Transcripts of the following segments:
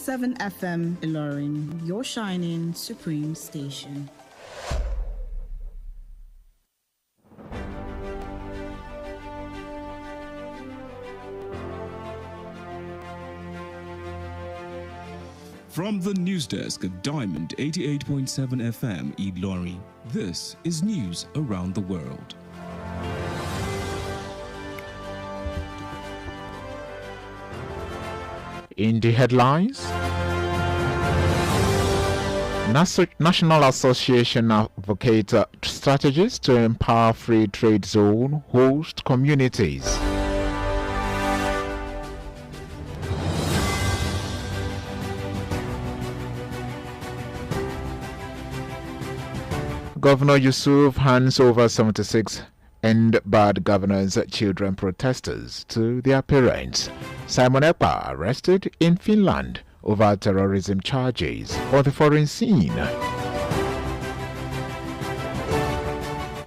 88.7 FM Ilorin, your shining supreme station. From the news desk at Diamond 88.7 FM Ilorin, this is news around the world. In the headlines, National Association advocates strategies to empower free trade zone host communities. Governor Yusuf hands over 76 End Bad Governance children protesters to their parents. Simon Ekpa arrested in Finland over terrorism charges on the foreign scene.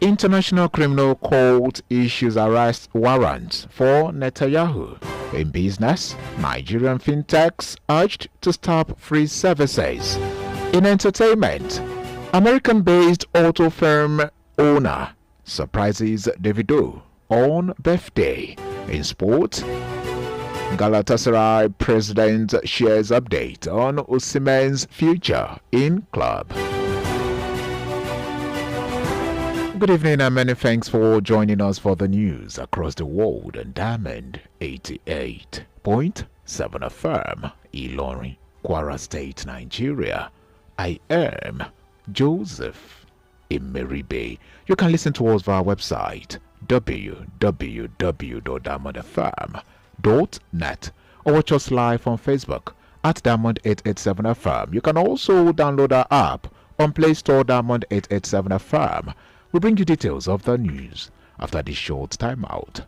International Criminal Court issues arrest warrants for Netanyahu. In business, Nigerian fintechs urged to stop free services. In entertainment, American-based auto firm owner surprises Davido on birthday. In sports, Galatasaray president shares update on Osimhen's future in club. Good evening and many thanks for joining us for the news across the world on Diamond 88.7 FM, Ilorin, Kwara State, Nigeria. I am Joseph Emeribe. You can listen to us via our website www.diamondfm.net or watch us live on Facebook at Diamond 887 FM. You can also download our app on Play Store Diamond 887 FM. We bring you details of the news after this short timeout.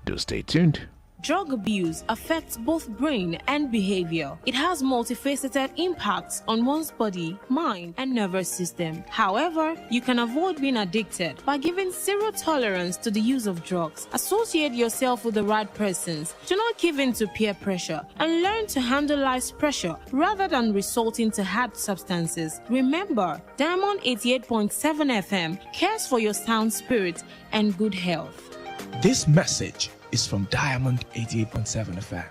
Do stay tuned. Drug abuse affects both brain and behavior. It has multifaceted impacts on one's body, mind, and nervous system. However, you can avoid being addicted by giving zero tolerance to the use of drugs. Associate yourself with the right persons. Do not give in to peer pressure and learn to handle life's pressure rather than resorting to hard substances. Remember, Diamond 88.7 FM cares for your sound spirit and good health. This message is from Diamond 88.7 FM.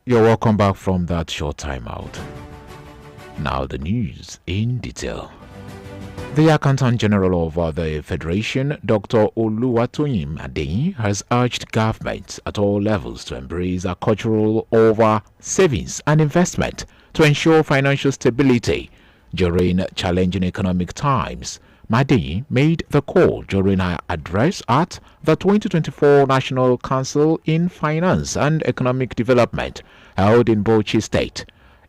You're welcome back from that short time out. Now the news in detail. The Accountant General of the Federation, Dr. Oluwatoyin Adeyin, has urged governments at all levels to embrace a culture of savings and investment to ensure financial stability during challenging economic times. Adeyin made the call during her address at the 2024 National Council in Finance and Economic Development held in Bauchi State.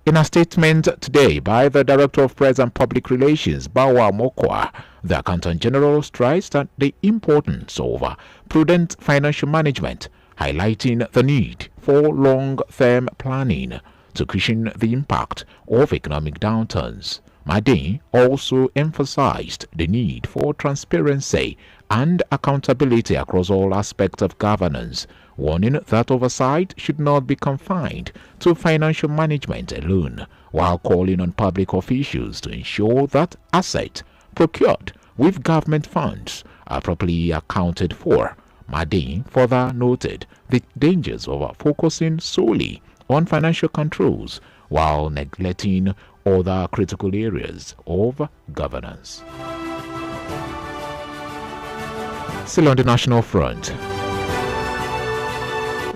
In a statement today by the Director of Press and Public Relations, Bawa Mokwa, the Accountant General stressed the importance of prudent financial management, highlighting the need for long-term planning to cushion the impact of economic downturns. Adeyin also emphasized the need for transparency and accountability across all aspects of governance, warning that oversight should not be confined to financial management alone, while calling on public officials to ensure that assets procured with government funds are properly accounted for. Adeyin further noted the dangers of focusing solely on financial controls while neglecting other critical areas of governance. Still on the national front,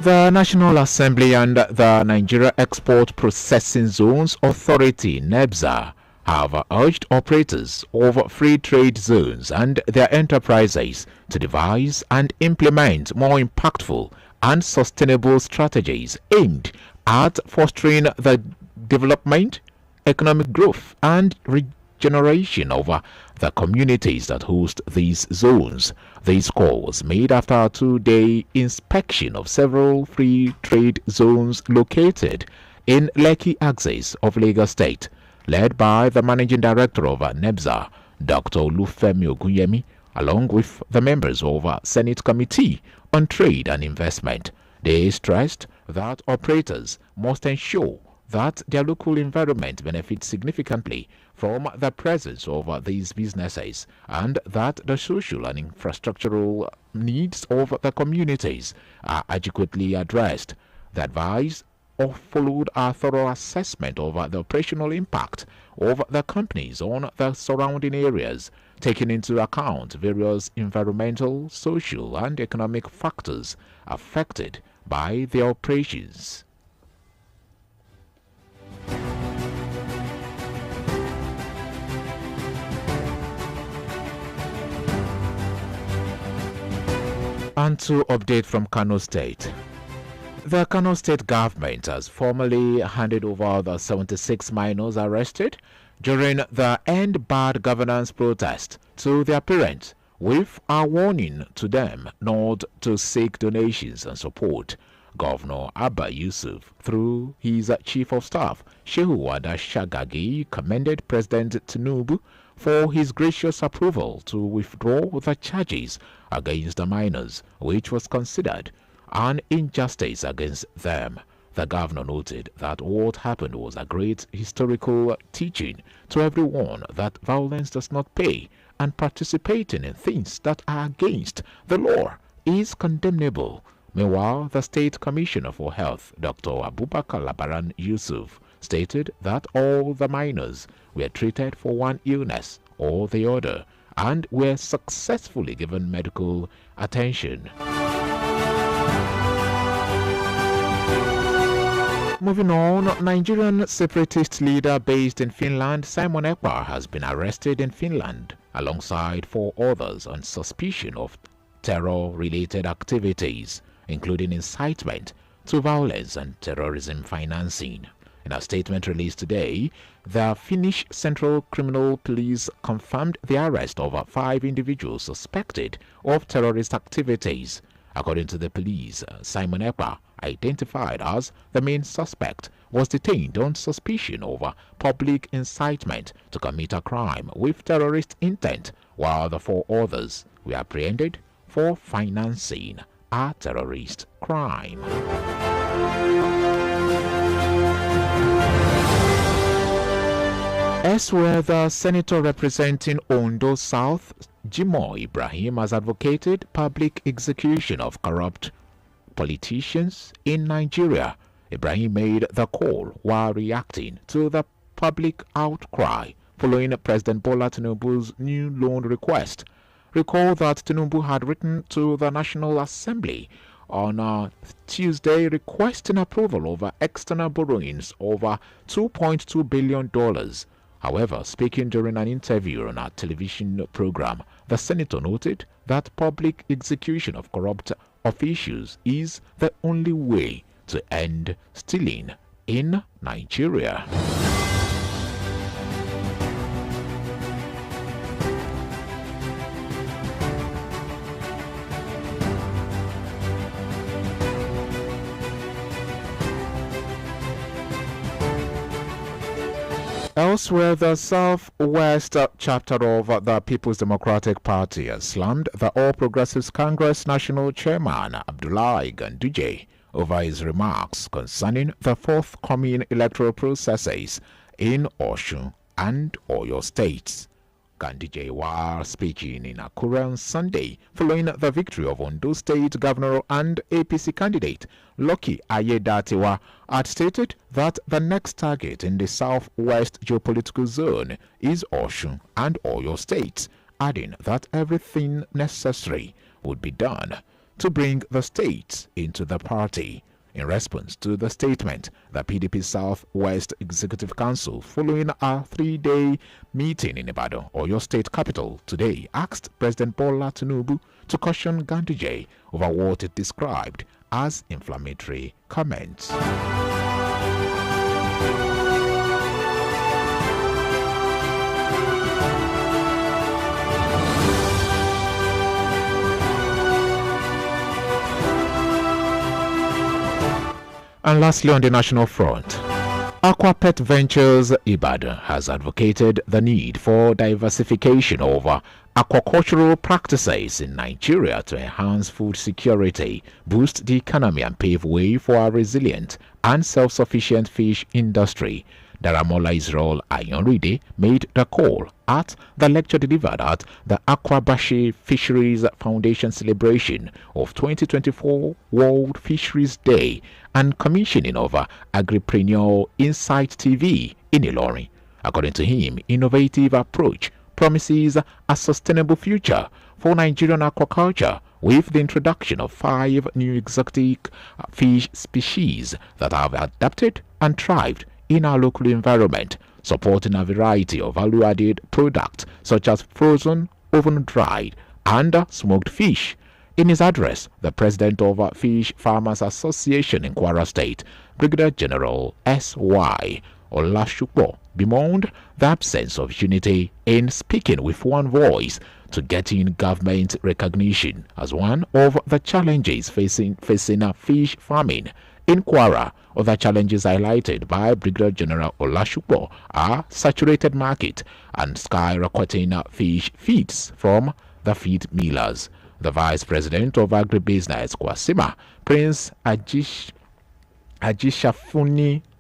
the National Assembly and the Nigeria Export Processing Zones Authority (NEBZA) have urged operators of free trade zones and their enterprises to devise and implement more impactful and sustainable strategies aimed at fostering the development, economic growth, and generation over the communities that host these zones. This call was made after a 2-day inspection of several free trade zones located in Lekki axis of Lagos State, led by the Managing Director of NEBSA, Dr. Olufemi Ogunyemi, along with the members of a Senate Committee on Trade and Investment. They stressed that operators must ensure that their local environment benefits significantly from the presence of these businesses and that the social and infrastructural needs of the communities are adequately addressed. The advice followed a thorough assessment of the operational impact of the companies on the surrounding areas, taking into account various environmental, social, and economic factors affected by their operations. And to update from Kano State. The Kano State government has formally handed over the 76 minors arrested during the End Bad Governance protest to their parents, with a warning to them not to seek donations and support. Governor Abba Yusuf, through his Chief of Staff, Shehu Wada Shagagi, commended President Tinubu for his gracious approval to withdraw the charges against the minors, which was considered an injustice against them. The governor noted that what happened was a great historical teaching to everyone that violence does not pay, and participating in things that are against the law is condemnable. Meanwhile, the State Commissioner for Health, Dr. Abubakar Labaran Yusuf, stated that all the minors were treated for one illness or the other and were successfully given medical attention. Moving on, Nigerian separatist leader based in Finland, Simon Ekpa, has been arrested in Finland alongside 4 others on suspicion of terror-related activities, including incitement to violence and terrorism financing. In a statement released today, the Finnish Central Criminal Police confirmed the arrest of 5 individuals suspected of terrorist activities. According to the police, Simon Ekpa, identified as the main suspect, was detained on suspicion of public incitement to commit a crime with terrorist intent, while the 4 others were apprehended for financing a terrorist crime. Elsewhere, the senator representing Ondo South, Jimo Ibrahim, has advocated public execution of corrupt politicians in Nigeria. Ibrahim made the call while reacting to the public outcry following President Bola Tinubu's new loan request. Recall that Tinubu had written to the National Assembly on Tuesday requesting approval of external borrowings over $2.2 billion. However, speaking during an interview on a television program, the senator noted that public execution of corrupt officials is the only way to end stealing in Nigeria. Elsewhere, the Southwest chapter of the People's Democratic Party has slammed the All Progressives Congress National Chairman Abdullahi Ganduje over his remarks concerning the forthcoming electoral processes in Osun and Oyo states. Ganduje, while speaking in Akure on Sunday following the victory of Ondo State Governor and APC candidate Lucky Ayedatiwa, had stated that the next target in the southwest geopolitical zone is Osun and Oyo states, adding that everything necessary would be done to bring the states into the party. In response to the statement, the PDP Southwest Executive Council, following a 3-day meeting in Ibadan, Oyo State capital, today asked President Bola Tinubu to caution Ganduje over what it described as inflammatory comments. And lastly, on the national front, Aquapet Ventures Ibadan has advocated the need for diversification of aquacultural practices in Nigeria to enhance food security, boost the economy, and pave way for a resilient and self-sufficient fish industry. Daramola Israel Ayonride made the call at the lecture delivered at the Akwabashi Fisheries Foundation celebration of 2024 World Fisheries Day and commissioning of Agripreneur Insight TV in Ilorin. According to him, innovative approach promises a sustainable future for Nigerian aquaculture with the introduction of 5 new exotic fish species that have adapted and thrived in our local environment, supporting a variety of value-added products such as frozen, oven-dried, and smoked fish. In his address, the president of Fish Farmers Association in Kwara State, Brigadier General S.Y. Olashupo, bemoaned the absence of unity in speaking with one voice to getting government recognition as one of the challenges facing fish farming in Kwara. Other challenges highlighted by Brigadier General Olashupo are saturated market and skyrocketing fish feeds from the feed millers. The Vice President of Agribusiness Kwasima, Prince Ajishafuni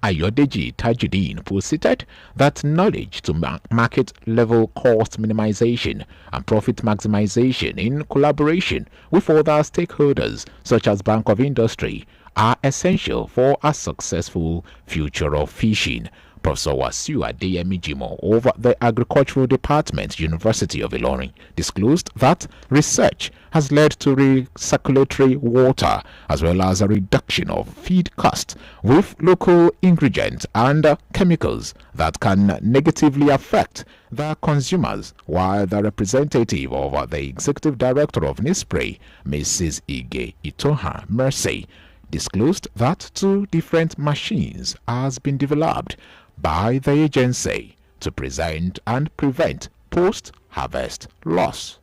Ayodeji Tajudeen, posited that knowledge to market level cost minimization and profit maximization in collaboration with other stakeholders such as Bank of Industry are essential for a successful future of fishing. Professor Wasiu Adeyemijimo of the Agricultural Department, University of Ilorin, disclosed that research has led to recirculatory water as well as a reduction of feed cost with local ingredients and chemicals that can negatively affect the consumers, while the representative of the Executive Director of NISPRE, Mrs. Ige Itoha Mercy, disclosed that 2 different machines has been developed by the agency to present and prevent post-harvest loss.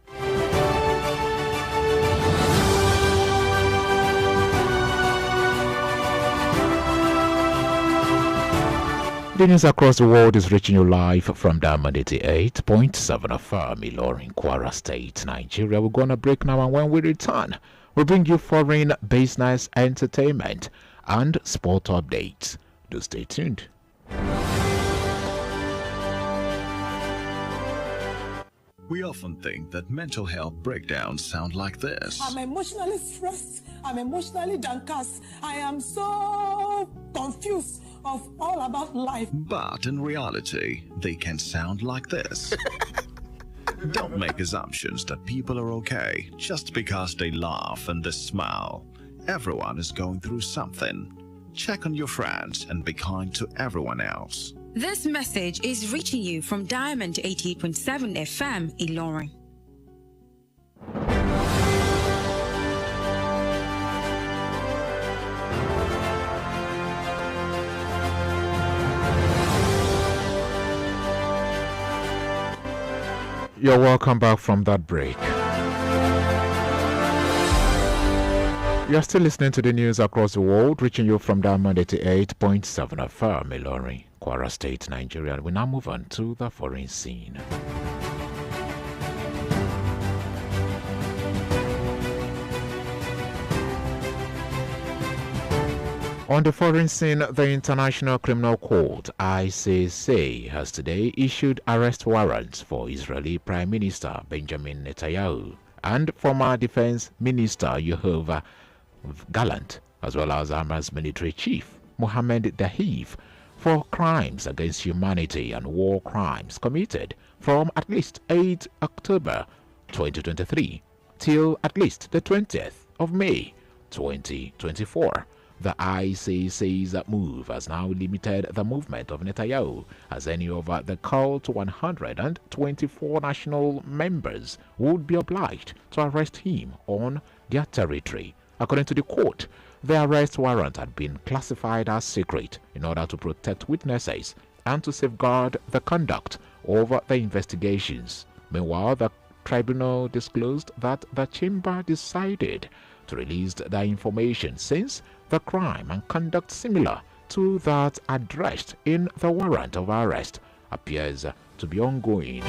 The news across the world is reaching you live from Diamond 88.7 FM, Ilorin, Kwara State, Nigeria. We're going to break now, and when we return, we'll bring you foreign business, entertainment, and sport updates. Do stay tuned. We often think that mental health breakdowns sound like this. I'm emotionally stressed. I'm emotionally downcast. I am so confused of all about life. But in reality, they can sound like this. Don't make assumptions that people are okay just because they laugh and they smile. Everyone is going through something. Check on your friends and be kind to everyone else. This message is reaching you from Diamond 88.7 FM Ilorin. You're welcome back from that break. You're still listening to the news across the world, reaching you from Diamond 88.7 FM Ilorin, Kwara State, Nigeria. We now move on to the foreign scene. On the foreign scene, the International Criminal Court, ICC, has today issued arrest warrants for Israeli Prime Minister Benjamin Netanyahu and former Defense Minister Yoav Gallant, as well as Hamas military chief Mohammed Dahif, for crimes against humanity and war crimes committed from at least 8 October 2023 till at least the 20th of May 2024. The ICC's move has now limited the movement of Netanyahu, as any of the call to 124 national members would be obliged to arrest him on their territory. According to the court, the arrest warrant had been classified as secret in order to protect witnesses and to safeguard the conduct of the investigations. Meanwhile, the tribunal disclosed that the chamber decided to release the information since the crime and conduct similar to that addressed in the warrant of arrest appears to be ongoing.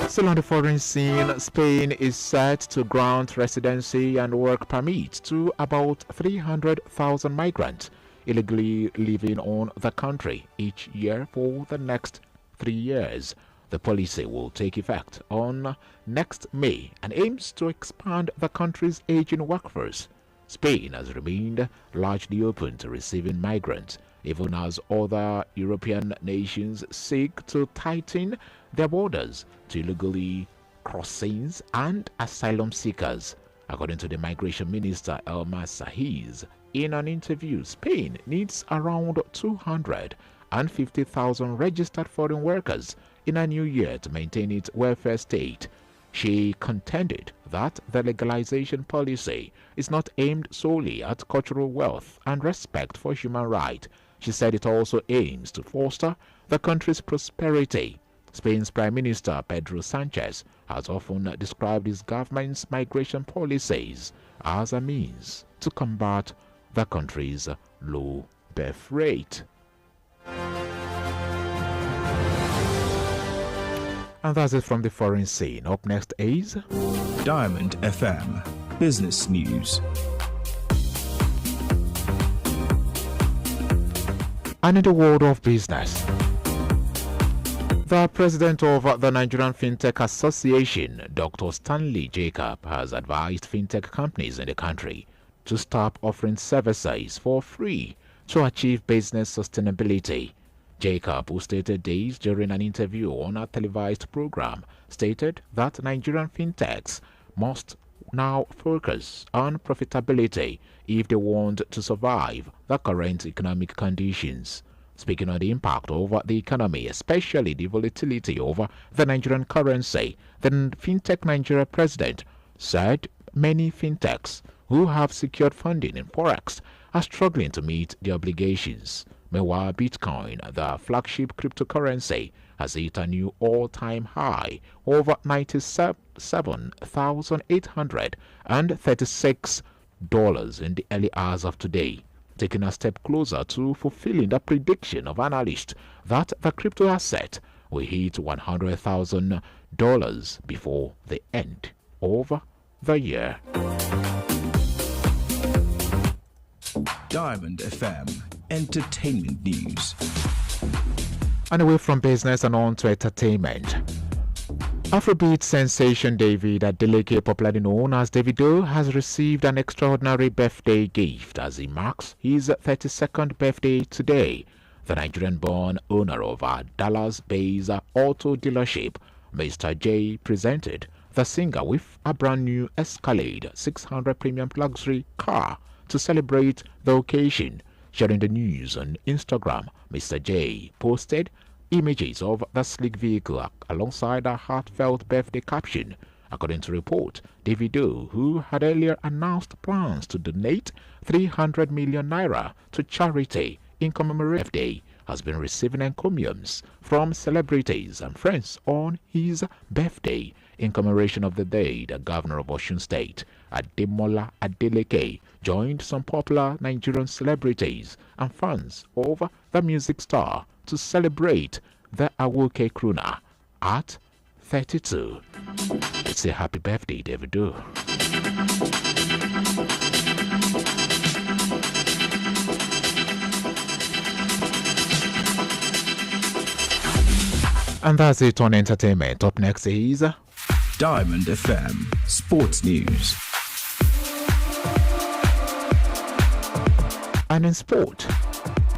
Still on the foreign scene, Spain is set to grant residency and work permits to about 300,000 migrants illegally living on the country each year for the next 3 years. The policy will take effect on next May and aims to expand the country's aging workforce. Spain has remained largely open to receiving migrants, even as other European nations seek to tighten their borders to illegally crossings and asylum seekers. According to the Migration Minister Elma Sahiz, in an interview, Spain needs around 250,000 registered foreign workers in a new year to maintain its welfare state. She contended that the legalization policy is not aimed solely at cultural wealth and respect for human rights. She said it also aims to foster the country's prosperity. Spain's Prime Minister Pedro Sanchez has often described his government's migration policies as a means to combat the country's low birth rate. And that's it from the foreign scene. Up next is Diamond FM Business News. And in the world of business, the president of the Nigerian Fintech Association, Dr. Stanley Jacob, has advised fintech companies in the country to stop offering services for free to achieve business sustainability. Jacob, who stated this during an interview on a televised program, stated that Nigerian fintechs must now focus on profitability if they want to survive the current economic conditions. Speaking on the impact over the economy, especially the volatility over the Nigerian currency, the Fintech Nigeria president said many fintechs who have secured funding in Forex are struggling to meet their obligations. Meanwhile, Bitcoin, the flagship cryptocurrency, has hit a new all-time high, over $97,836 in the early hours of today, taking a step closer to fulfilling the prediction of analysts that the crypto asset will hit $100,000 before the end of the year. Diamond FM Entertainment News. And away from business and on to entertainment. Afrobeat sensation David Adeleke, popularly known as Davido, has received an extraordinary birthday gift as he marks his 32nd birthday today. The Nigerian-born owner of a Dallas-based auto dealership, Mr. J, presented the singer with a brand new Escalade 600 premium luxury car to celebrate the occasion. Sharing the news on Instagram, Mr. J posted images of the sleek vehicle alongside a heartfelt birthday caption. According to report, Davido, who had earlier announced plans to donate 300 million naira to charity in commemoration of the day, has been receiving encomiums from celebrities and friends on his birthday. In commemoration of the day, the governor of Osun State, Ademola Adeleke, joined some popular Nigerian celebrities and fans of the music star to celebrate the Awoke crooner at 32. Let's say happy birthday, Davido. And that's it on entertainment. Up next is Diamond FM Sports News. And in sport,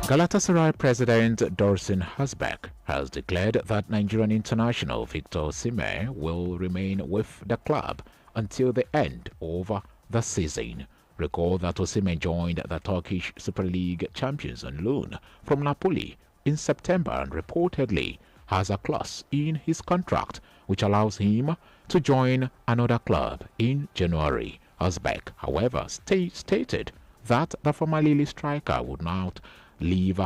Galatasaray president Dursun Özbek has declared that Nigerian international Victor Osimhen will remain with the club until the end of the season. Recall that Osimhen joined the Turkish Super League champions on loan from Napoli in September and reportedly has a clause in his contract which allows him to join another club in January. Özbek, however, stated that the former Lille striker would not leave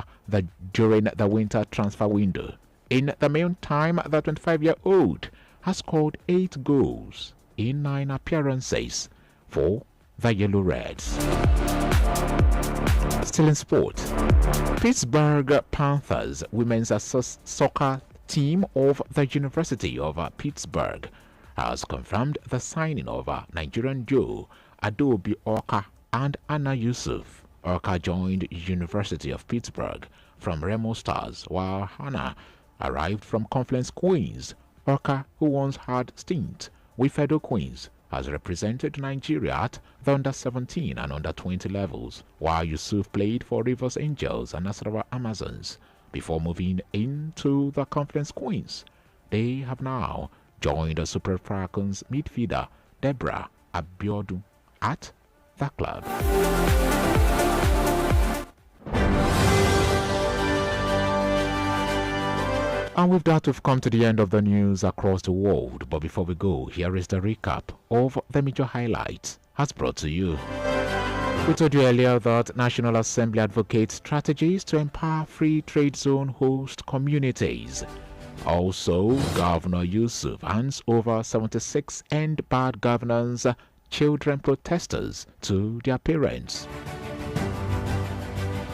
during the winter transfer window. In the meantime, the 25-year-old has scored 8 goals in 9 appearances for the Yellow Reds. Still in sport, Pittsburgh Panthers women's soccer team of the University of Pittsburgh has confirmed the signing of Nigerian duo Adobe Orka and Anna Yusuf. Orka joined University of Pittsburgh from Remo Stars, while Hannah arrived from Confluence Queens. Orka, who once had stint with Edo Queens, has represented Nigeria at the under-17 and under-20 levels, while Yusuf played for Rivers Angels and Nasarawa Amazons before moving into the Confluence Queens. They have now joined the Super Falcons midfielder Deborah Abiodun at the club. And with that, we've come to the end of the news across the world. But before we go, here is the recap of the major highlights as brought to you. We told you earlier that National Assembly advocates strategies to empower free trade zone host communities. Also, Governor Yusuf hands over 76 End Bad Governance children protesters to their parents.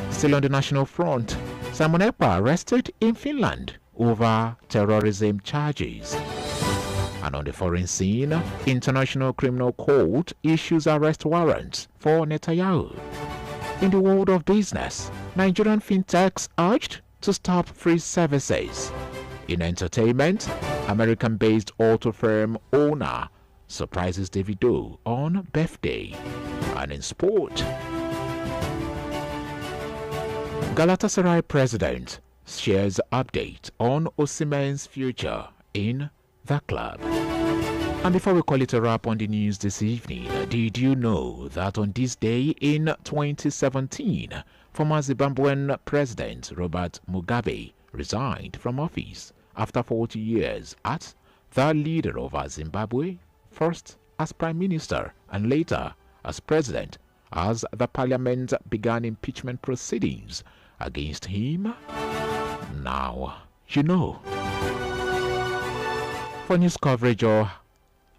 Still on the national front, Simon Ekpa arrested in Finland over terrorism charges. And on the foreign scene, International Criminal Court issues arrest warrants for Netanyahu. In the world of business, Nigerian fintechs urged to stop free services. In entertainment, American-based auto firm owner surprises Davido on birthday. And in sport, Galatasaray president shares update on Osimhen's future in the club. And before we call it a wrap on the news this evening, did you know that on this day in 2017, former Zimbabwean President Robert Mugabe resigned from office after 40 years as the leader of Zimbabwe, first as Prime Minister and later as President, as the Parliament began impeachment proceedings against him? Now you know. For news coverage or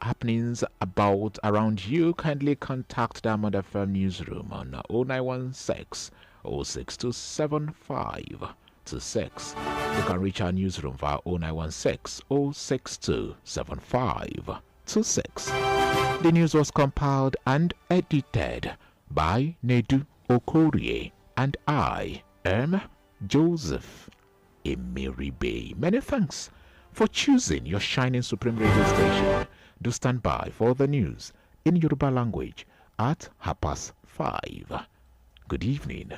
happenings about around you, kindly contact Diamond FM Newsroom on 0916 0627526. You can reach our newsroom via 0916 0627526. The news was compiled and edited by Nedu Okorie, and I am Joseph Emeribe. Many thanks for choosing your shining supreme radio station. Do stand by for the news in Yoruba language at 5:30. Good evening.